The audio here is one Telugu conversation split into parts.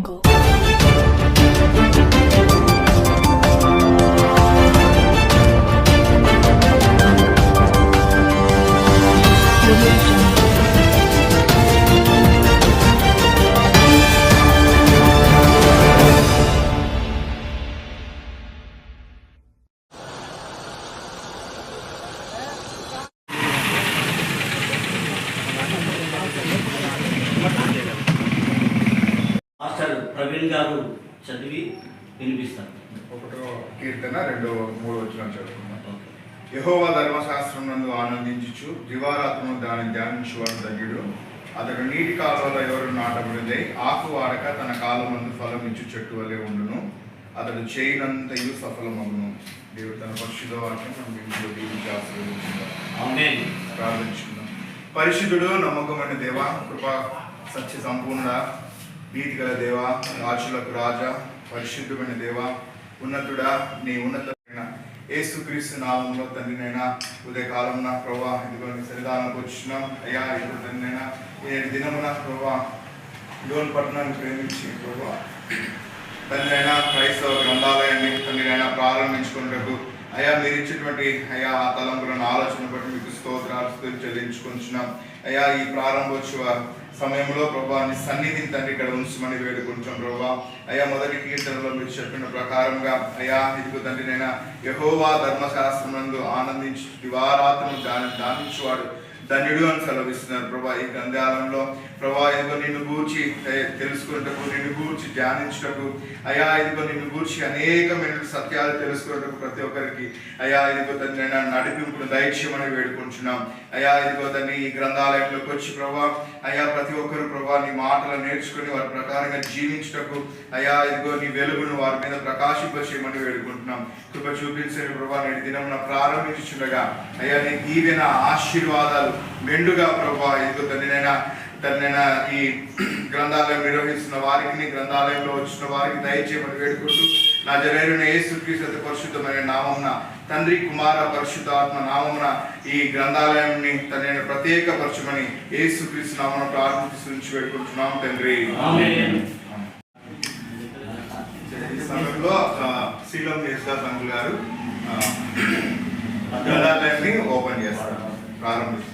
Jungle. మాస్టర్ ప్రవీణ్ గారు చదివి వినిపిస్తారు. ఒకటో కీర్తన 2-3 వచనాలు చదువుకుందాం. యెహోవా ధర్మశాస్త్రం నందు ఆనందించుచు దివారాత్రము దాన్ని ధ్యానించువాడు ధన్యుడు. అతడు నీటి కాలువలో ఎవరు నాటబడితే ఆకు వాడక తన కాలమందు ఫలం ఇచ్చు చెట్టు వలె ఉండును. అతడు చేయనంతయు సఫలమగును. దేవుడు తన పరిశుద్ధ వాక్యం మనం ఇంట్లో దీవించి ఆశీర్వదించుకుందాం. ఆమేన్. ప్రార్థించుకుందాం. పరిశుద్ధుడు, నమ్మకమైన దేవా, కృపా సత్య సంపూర్ణ, నీతి గల దేవా, రాజులకు రాజా, పరిశుద్ధమైన దేవా, ఉన్నతుడా, నీ ఉన్నతమైన యేసుక్రీస్తు నామంలో తండ్రినైనా ఉదయకాలంలో ప్రభా ఇదిగో నీ సన్నిధానానికి వచ్చినాం అయ్యా. ఇదిగో తండ్రినైనా ఈ దినమున ప్రభా యోన్ పట్టణాన్ని ప్రేమించి ప్రభా తండ్రినైనా క్రైస్తవ గ్రంథాలయాన్ని తండ్రినైనా ప్రారంభించుకున్నట్టు అయ్యా మీరు ఇచ్చినటువంటి అయ్యా ఆ తలంపులను ఆలోచన బట్టి మీకు స్తోత్రాలు చెల్లించుకుంటున్నాం అయ్యా. ఈ ప్రారంభోత్సవ సమయంలో ప్రభా నీ సన్నిధిని తండ్రి ఇక్కడ ఉంచమని వేడుకుంటాం ప్రభా అయ్యా. మొదటి కీర్తనలో మీరు చెప్పిన ప్రకారంగా అయ్యా ఇదిగో తండ్రి నైనా యెహోవా ధర్మశాస్త్రం నందు ఆనందించి దివారాత్రము ధ్యానించువాడు ధన్యుడు అని సెలవిస్తున్నారు ప్రభా. ఈ గ్రంథాలంలో ప్రభా ఇదిగో నిన్ను గూర్చి తెలుసుకున్నటకు, నిన్ను గూర్చి ధ్యానించటకు అయ్యా, ఇదిగో నిన్ను గూర్చి అనేకమైన సత్యాలు తెలుసుకున్నటకు ప్రతి ఒక్కరికి అయ్యా ఇదిగో తండ్రి నడిపింపును దైత్యమని వేడుకుంటున్నాం అయ్యా. ఇదిగో తండ్రి ఈ గ్రంథాలయంలోకి వచ్చి ప్రభా అయ్యా ప్రతి ఒక్కరు ప్రభా నీ మాటలు నేర్చుకుని వారి ప్రకారంగా జీవించటకు అయ్యా ఇదిగో నీ వెలుగును వారి మీద ప్రకాశింపచేయమని వేడుకుంటున్నాం. కృప చూపించని ప్రభా నేటి దినమున ప్రారంభించుండగా అయ్యా నీ దీవెన ఆశీర్వాదాలు మెండుగా ప్రభా ఇదిగో తండ్రినైనా ఈ గ్రంథాలయం నిర్వహిస్తున్న వారికి, నీ గ్రంథాలయంలో వచ్చిన వారికి దయచేయమని వేడుకుంటూ నజరేయుడైన యేసుక్రీస్తు పరిశుద్ధమైన నామమున తండ్రి కుమార పరిశుద్ధాత్మ నామమున ఈ గ్రంథాలయాన్ని తన ప్రత్యేకపరచమని యేసుక్రీస్తు నామమున ప్రార్థించి వేడుకుంటున్నాం తండ్రి. ఆమేన్. ఈ సమయంలో శీలం యేసుదాస్ అంకుల్ గారు గ్రంథాలయాన్ని ఓపెన్ చేస్తారు, ప్రారంభిస్తారు.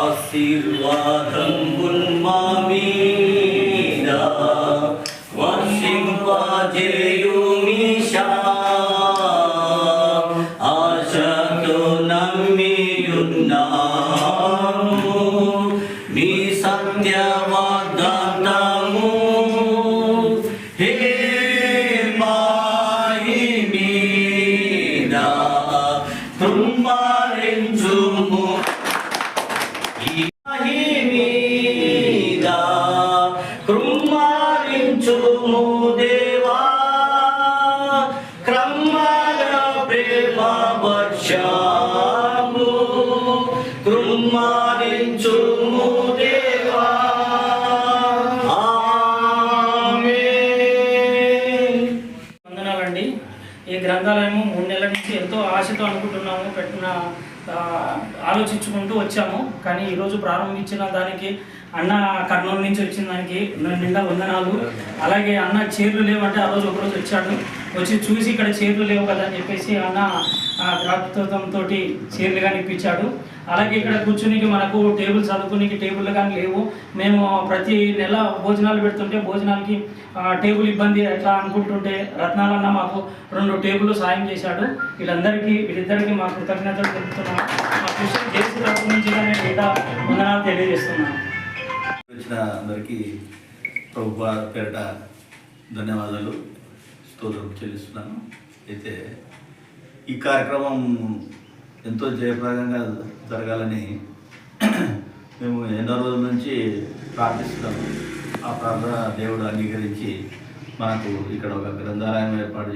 ఆశీర్వాదం ఉన్మామీదా వర్షింపజేయుమీశా ఆశతో నమ్మియున్నాము నీ సత్య వాగ్దానము హే మాయి మీద కృంభరించుము కృంభరించుము దేవా క్రమణ ప్రేమ వర్షము కృంభరించుము దేవా. ఆమేన్. వందనాలండి. ఈ గ్రంథాలయము 3 నెలల నుంచి ఎంతో ఆశతో అనుకుంటున్నాము, ఆలోచించుకుంటూ వచ్చాము. కానీ ఈరోజు ప్రారంభించిన దానికి అన్న కర్నూలు నుంచి వచ్చిన దానికి నిండా వందనాలు. అలాగే అన్న చైర్లు లేవంటే ఆ రోజు ఒకరోజు వచ్చాడు, వచ్చి చూసి ఇక్కడ చైర్లు లేవు కదా అని చెప్పేసి అన్న ద్రాక్షతో చైర్లు కానీ ఇప్పించాడు. అలాగే ఇక్కడ కూర్చునికి మనకు టేబుల్ చదువుకునికి టేబుల్ కానీ లేవు. మేము ప్రతి నెల భోజనాలు పెడుతుంటే భోజనాలకి టేబుల్ ఇబ్బంది ఎట్లా అనుకుంటుంటే రత్నాలన్న మాకు 2 టేబుల్ సాయం చేశాడు. వీళ్ళిద్దరికి మా కృతజ్ఞతలు తెలుపుతున్నాను. మా కృషి చేసి తరపు నుంచి నేను ఇంకా వందనాలు తెలియజేస్తున్నాను. వచ్చిన అందరికీ ప్రభు పేరిట ధన్యవాదాలు, స్తోత్రం చెల్లిస్తున్నాను. అయితే ఈ కార్యక్రమం ఎంతో జయప్రదంగా జరగాలని మేము ఎన్నో రోజుల నుంచి ప్రార్థిస్తున్నాము. ఆ ప్రార్థన దేవుడు అంగీకరించి మనకు ఇక్కడ ఒక గ్రంథాలయం ఏర్పాటు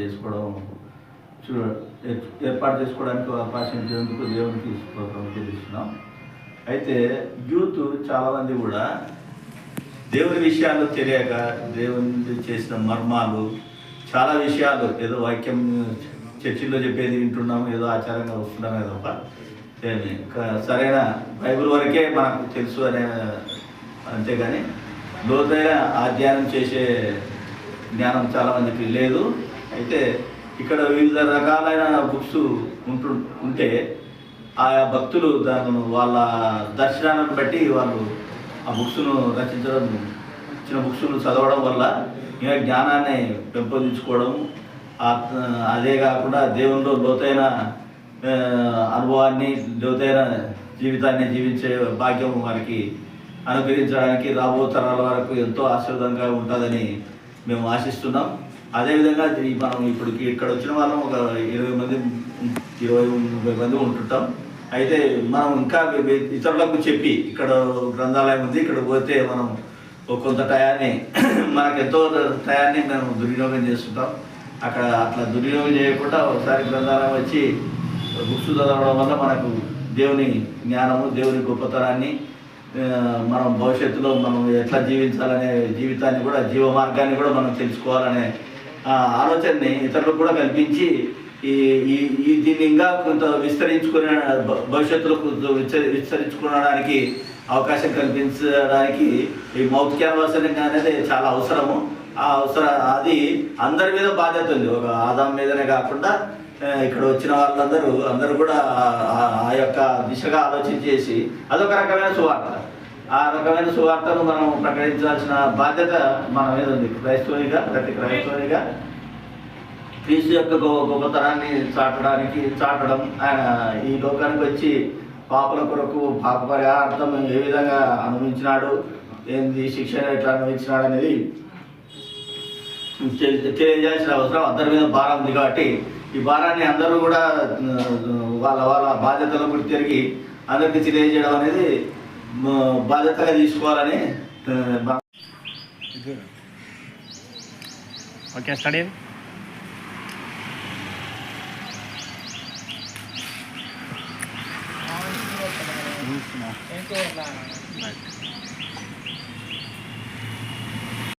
చేసుకోవడానికి అవకాశం ఇచ్చేందుకు దేవునికి స్తోత్రం చెల్లిస్తున్నాం. అయితే యూత్ చాలామంది కూడా దేవుని విషయాలు తెలియక దేవుని చేసిన మర్మాలు చాలా విషయాలు ఏదో వాక్యం చర్చిల్లో చెప్పేది వింటున్నాము, ఏదో ఆచారంగా వస్తున్నామే తప్ప సరైన బైబిల్ వరకే మనకు తెలుసు అంతేగాని లోతైన అధ్యయనం చేసే జ్ఞానం చాలామందికి లేదు. అయితే ఇక్కడ వివిధ రకాలైన బుక్స్ ఉంటే ఆయా భక్తులు దాని వాళ్ళ దర్శనాలను బట్టి వాళ్ళు ఆ బుక్స్ను రచించడం, ఇచ్చిన బుక్స్ను చదవడం వల్ల ఇంకా జ్ఞానాన్ని పెంపొందించుకోవడం, అదే కాకుండా దేవునిలో లోతైన అనుభవాన్ని, లోతైన జీవితాన్ని జీవించే భాగ్యం వారికి అనుగ్రహించడానికి రాబో తరాల వరకు ఎంతో ఆశీర్వాదంగా ఉంటుందని మేము ఆశిస్తున్నాం. అదేవిధంగా మనం ఇప్పుడు ఇక్కడ వచ్చిన వాళ్ళం ఒక 20-30 మంది ఉంటుంటాం. అయితే మనం ఇంకా ఇతరులకు చెప్పి ఇక్కడ గ్రంథాలయం ఉంది, ఇక్కడ పోతే మనం కొంత టయాన్ని మనకు ఎంతో టయాన్ని మేము దుర్వినియోగం చేస్తుంటాం. అక్కడ అట్లా దుర్వినియోగం చేయకుండా ఒకసారి గ్రంథాలయం వచ్చి బుక్స్ చదవడం వల్ల మనకు దేవుని జ్ఞానము, దేవుని గొప్పతనాన్ని, మనం భవిష్యత్తులో మనం ఎట్లా జీవించాలనే జీవితాన్ని కూడా, జీవ మార్గాన్ని కూడా మనం తెలుసుకోవాలనే ఆలోచనని ఇతరులకు కూడా కల్పించి దీన్ని ఇంకా కొంత విస్తరించుకునే భవిష్యత్తులో విస్తరించుకోవడానికి అవకాశం కల్పించడానికి ఈ మౌత్ క్యాన్వాస్ అనేది చాలా అవసరము. అది అందరి మీద బాధ్యత ఉంది. ఒక ఆదాం మీదనే కాకుండా ఇక్కడ వచ్చిన అందరూ కూడా ఆ యొక్క దిశగా ఆలోచించేసి అదొక రకమైన సువార్త. ఆ రకమైన సువార్తను మనం ప్రకటించాల్సిన బాధ్యత మన మీద ఉంది. ప్రతి క్రైస్తవునిగా క్రీస్తు యొక్క గొప్పతనాన్ని చాటడం, ఆయన ఈ లోకానికి వచ్చి పాపల కొరకు పాప పరిహారార్థం ఏ విధంగా అనుభవించినాడు, ఏంది శిక్షణ ఎట్లా అనుభవించినాడు అనేది తెలియజేయాల్సిన అవసరం అందరి మీద భారం ఉంది. కాబట్టి ఈ భారాన్ని అందరూ కూడా వాళ్ళ బాధ్యతలకు తిరిగి అందరికీ తెలియజేయడం అనేది బాధ్యతగా తీసుకోవాలని ఓకే స్టడీ